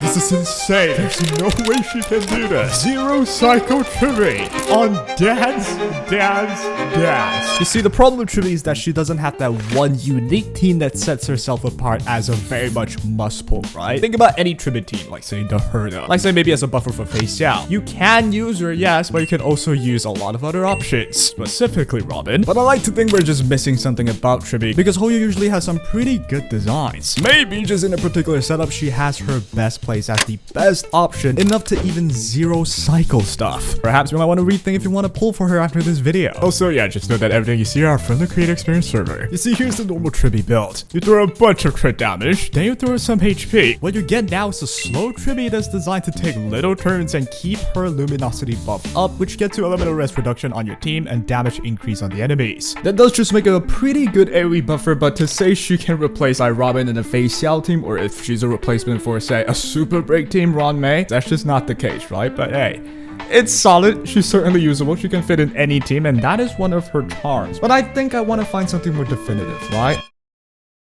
This is insane. There's no way she can do this. Zero Cycle Tribbie on Dance Dance Dance. You see, the problem with Tribbie is that she doesn't have that one unique team that sets herself apart as a very much must pull, right? Think about any Tribbie team, like say the Herda, like say maybe as a buffer for Face Xiao. You can use her, yes, but you can also use a lot of other options, specifically Robin. But I like to think we're just missing something about Tribbie because WOAH usually has some pretty good designs. Maybe just in a particular setup, she has her best place as the best option, enough to even zero cycle stuff. Perhaps you might want to rethink if you want to pull for her after this video. Also, yeah, just know that everything you see are from the Creator Experience server. You see, here's the normal Tribbie build. You throw a bunch of crit damage, then you throw some HP. What you get now is a slow Tribbie that's designed to take little turns and keep her luminosity buff up, which gets to elemental rest reduction on your team and damage increase on the enemies. That does just make it a pretty good AoE buffer, but to say she can replace Robin in a Face Xiao team, or if she's a replacement for, say, a Super Break team Ron Mei, that's just not the case, right? But hey, it's solid. She's certainly usable. She can fit in any team, and that is one of her charms. But I think I want to find something more definitive, right?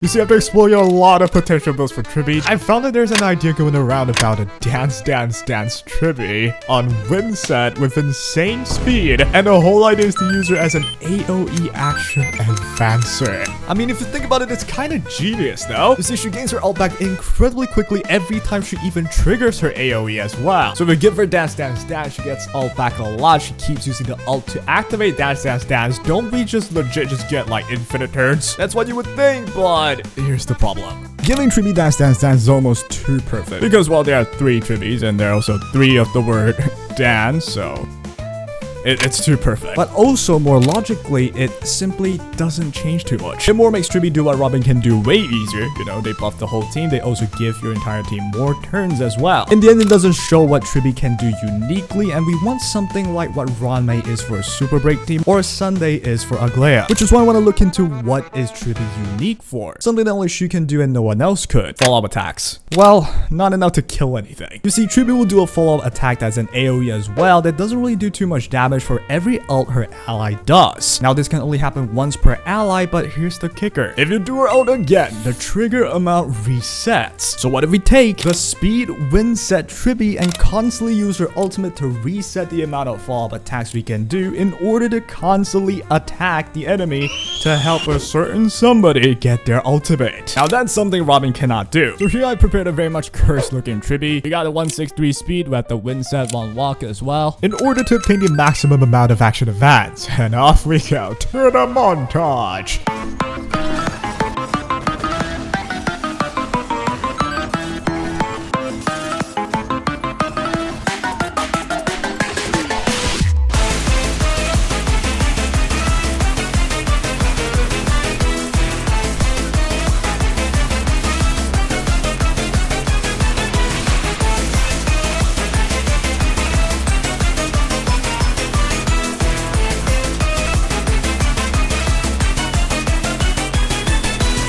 You see, after exploring a lot of potential builds for Tribbie, I found that there's an idea going around about a Dance Dance Dance Tribbie on win set with insane speed, and the whole idea is to use her as an AoE action advancer. I mean, if you think about it, it's kind of genius, though. You see, she gains her ult back incredibly quickly every time she even triggers her AoE as well. So if we give her Dance Dance Dance, she gets ult back a lot. She keeps using the ult to activate Dance Dance Dance. Don't we just legit just get like infinite turns? That's what you would think, but here's the problem. Giving Tribbie Dance Dance Dance is almost too perfect. Because, well, there are 3 Tribbies, and there are also 3 of the word dance, so it's too perfect. But also, more logically, it simply doesn't change too much. It more makes Tribbie do what Robin can do way easier. You know, they buff the whole team. They also give your entire team more turns as well. In the end, it doesn't show what Tribbie can do uniquely, and we want something like what Ron Mei is for a Super Break team, or Sunday is for Aglaia. Which is why I want to look into what is Tribbie unique for. Something that only she can do and no one else could. Follow-up attacks. Well, not enough to kill anything. You see, Tribbie will do a follow-up attack that's an AoE as well that doesn't really do too much damage for every ult her ally does. Now, this can only happen once per ally, but here's the kicker. If you do her ult again, the trigger amount resets. So what if we take the speed win set Tribbie and constantly use her ultimate to reset the amount of follow-up attacks we can do in order to constantly attack the enemy to help a certain somebody get their ultimate. Now, that's something Robin cannot do. So here I prepared a very much cursed looking Tribbie. We got a 163 speed with the win set long walk as well, in order to obtain the maximum amount of action advance. And off we go to the montage.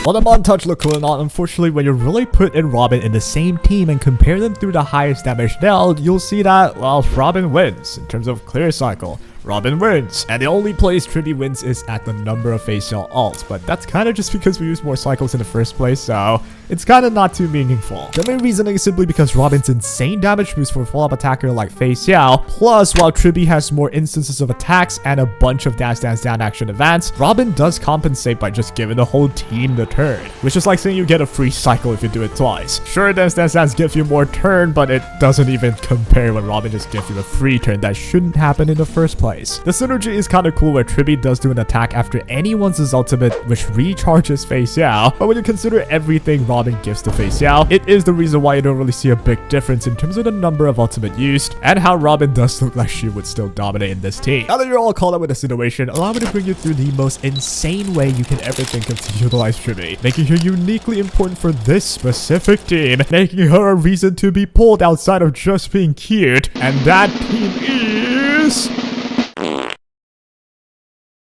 While the montage look cool and all, unfortunately, when you really put in Robin in the same team and compare them through the highest damage dealt, you'll see that, well, Robin wins in terms of clear cycle. Robin wins. And the only place Tribbie wins is at the number of Face Xiao ults, but that's kind of just because we use more cycles in the first place, so it's kind of not too meaningful. The main reasoning is simply because Robin's insane damage boost for a follow-up attacker like Face Xiao, plus while Tribbie has more instances of attacks and a bunch of Dance Dance Dance action advance, Robin does compensate by just giving the whole team the turn, which is like saying you get a free cycle if you do it twice. Sure, Dance Dance Dance gives you more turn, but it doesn't even compare when Robin just gives you a free turn that shouldn't happen in the first place. The synergy is kind of cool where Tribbie does do an attack after anyone's ultimate, which recharges Face Xiao, but when you consider everything Robin gives to Face Xiao, it is the reason why you don't really see a big difference in terms of the number of ultimate used, and how Robin does look like she would still dominate in this team. Now that you're all caught up with the situation, allow me to bring you through the most insane way you can ever think of to utilize Tribbie, making her uniquely important for this specific team, making her a reason to be pulled outside of just being cute, and that team is...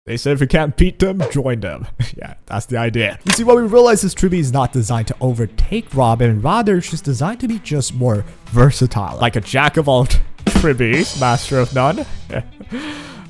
They said if you can't beat them, join them. Yeah, that's the idea. You see, what we realize is Tribbie is not designed to overtake Robin, rather she's designed to be just more versatile. Like a jack of all Tribbies, master of none.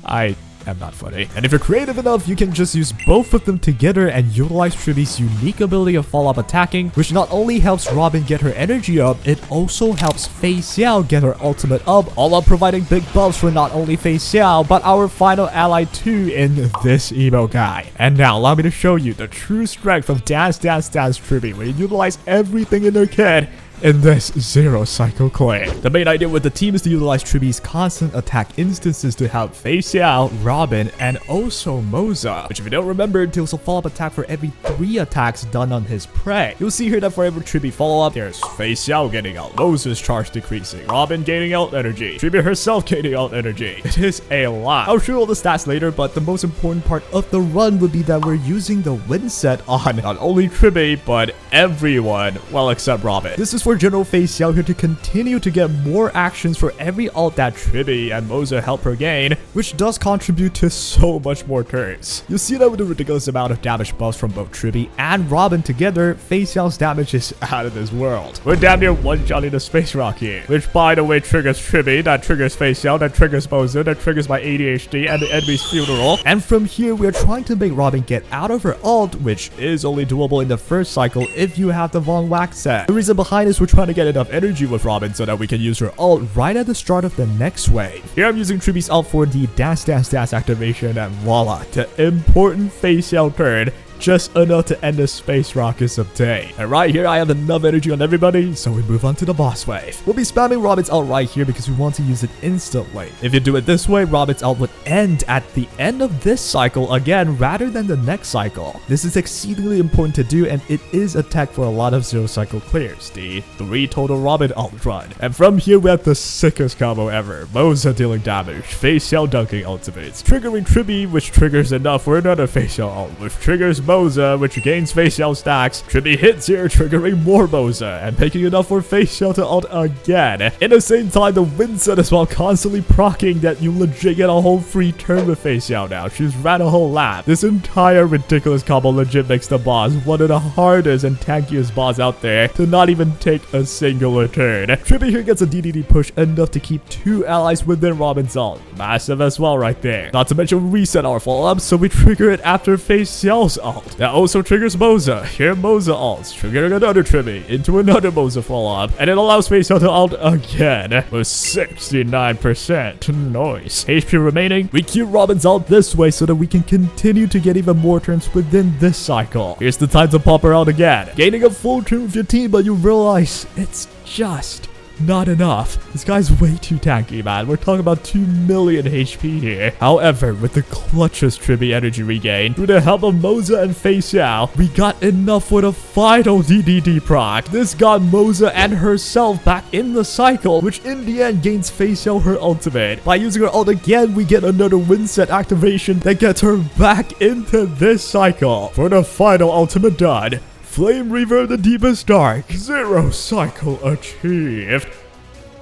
I I'm not funny. And if you're creative enough, you can just use both of them together and utilize Tribbie's unique ability of follow-up attacking, which not only helps Robin get her energy up, it also helps Fei Xiao get her ultimate up, all while providing big buffs for not only Fei Xiao, but our final ally too in this emo guy. And now, allow me to show you the true strength of Dance Dance Dance Tribbie, where you utilize everything in their kit in this zero cycle claim. The main idea with the team is to utilize Tribbie's constant attack instances to help Fei Xiao, Robin, and also Moza, which if you don't remember, deals a follow-up attack for every 3 attacks done on his prey. You'll see here that for every Tribbie follow-up, there's Fei Xiao getting out, Moza's charge decreasing, Robin gaining out energy, Tribbie herself gaining out energy. It is a lot. I'll show you all the stats later, but the most important part of the run would be that we're using the win set on not only Tribbie, but everyone, well except Robin. This is for General Fei Xiao here to continue to get more actions for every ult that Tribbie and Moza help her gain, which does contribute to so much more turns. You'll see that with the ridiculous amount of damage buffs from both Tribbie and Robin together, Fei Xiao's damage is out of this world. We're damn near one-shotting the space rock here, which by the way triggers Tribbie, that triggers Fei Xiao, that triggers Moza, that triggers my ADHD and the enemy's funeral. And from here, we're trying to make Robin get out of her ult, which is only doable in the first cycle if you have the WOAH set. The reason behind this, we're trying to get enough energy with Robin so that we can use her ult right at the start of the next wave. Here I'm using Tribbie's ult for the Dance Dance Dance activation, and voila, the important Fei Xiao turn, just enough to end the space rockets of day. And right here, I have enough energy on everybody, so we move on to the boss wave. We'll be spamming Robin's ult right here because we want to use it instantly. If you do it this way, Robin's ult would end at the end of this cycle again rather than the next cycle. This is exceedingly important to do, and it is a tech for a lot of zero cycle clears, the 3 total Robin ult run. And from here, we have the sickest combo ever. Moza dealing damage, Fei Xiao dunking ultimates, triggering Tribbie, which triggers enough for another Fei Xiao ult, which triggers Moza, which gains Fei Xiao stacks. Tribbie hits here, triggering more Moza, and making enough for Fei Xiao to ult again. In the same time, the win set as well, constantly proccing that you legit get a whole free turn with Fei Xiao now. She's ran a whole lap. This entire ridiculous combo legit makes the boss one of the hardest and tankiest boss out there to not even take a singular turn. Tribbie here gets a DDD push enough to keep 2 allies within Robin's ult. Massive as well right there. Not to mention reset our follow-up, so we trigger it after Fei Xiao's ult. That also triggers Moza. Here Moza ults, triggering another Tribbie into another Moza follow-up, and it allows Fei Xiao to ult again with 69%. Nice. HP remaining, we queue Robin's ult this way so that we can continue to get even more turns within this cycle. Here's the time to pop her out again. Gaining a full turn with your team, but you realize it's just not enough. This guy's way too tanky, man. We're talking about 2 million HP here. However, with the clutchest Tribbie energy regain, through the help of Moza and Fei Xiao, we got enough for the final DDD proc. This got Moza and herself back in the cycle, which in the end gains Fei Xiao her ultimate. By using her ult again, we get another win set activation that gets her back into this cycle. For the final ultimate done, Flame Reaver the Deepest Dark. 0 cycle achieved.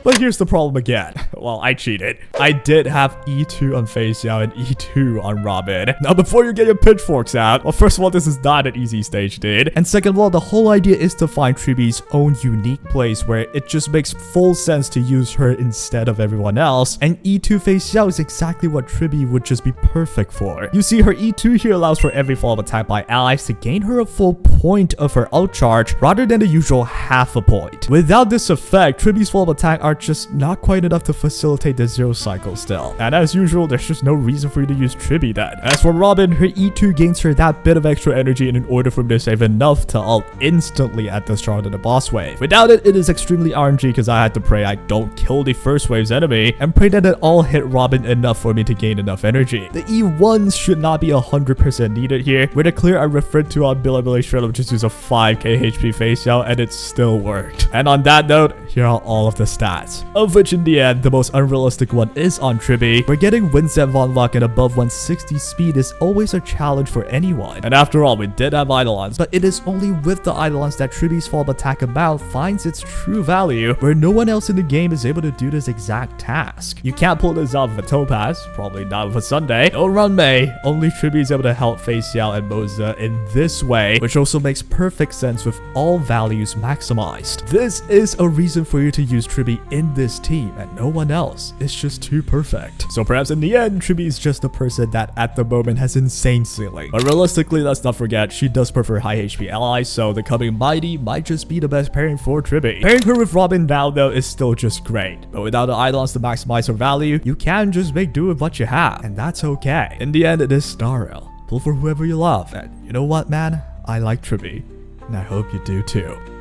But here's the problem again. Well, I cheated. I did have E2 on Fei Xiao and E2 on Robin. Now, before you get your pitchforks out, well, first of all, this is not an easy stage, dude. And second of all, the whole idea is to find Tribbie's own unique place where it just makes full sense to use her instead of everyone else. And E2 Fei Xiao is exactly what Tribbie would just be perfect for. You see, her E2 here allows for every follow-up attack by allies to gain her a full point of her ult charge rather than the usual half a point. Without this effect, Tribbie's follow-up attack are just not quite enough to facilitate the zero cycle still. And as usual, there's just no reason for you to use Tribbie then. As for Robin, her E2 gains her that bit of extra energy, and in order for him to save enough to ult instantly at the start of the boss wave. Without it, it is extremely RNG because I had to pray I don't kill the first wave's enemy and pray that it all hit Robin enough for me to gain enough energy. The E1s should not be 100% needed here. With a clear I referred to on Billy Shredder, just use a 5k HP Fei Xiao and it still worked. And on that note, here are all of the stats, of which in the end, the most unrealistic one is on Tribbie, where getting Winsett Von Luck at above 160 speed is always a challenge for anyone. And after all, we did have Eidolons, but it is only with the Eidolons that Tribbie's follow-up attack amount finds its true value, where no one else in the game is able to do this exact task. You can't pull this off with a Topaz, probably not with a Sunday, or around May. Only Tribbie is able to help Fei Xiao and Moza in this way, which also makes perfect sense with all values maximized. This is a reason for you to use Tribbie in this team, and no one else is just too perfect. So perhaps in the end, Tribbie is just a person that at the moment has insane ceiling. But realistically, let's not forget, she does prefer high HP allies, so the coming Mighty might just be the best pairing for Tribbie. Pairing her with Robin now though is still just great, but without the Eidolons to maximize her value, you can just make do with what you have, and that's okay. In the end, it is Starrel. Pull for whoever you love, and you know what, man? I like Tribbie, and I hope you do too.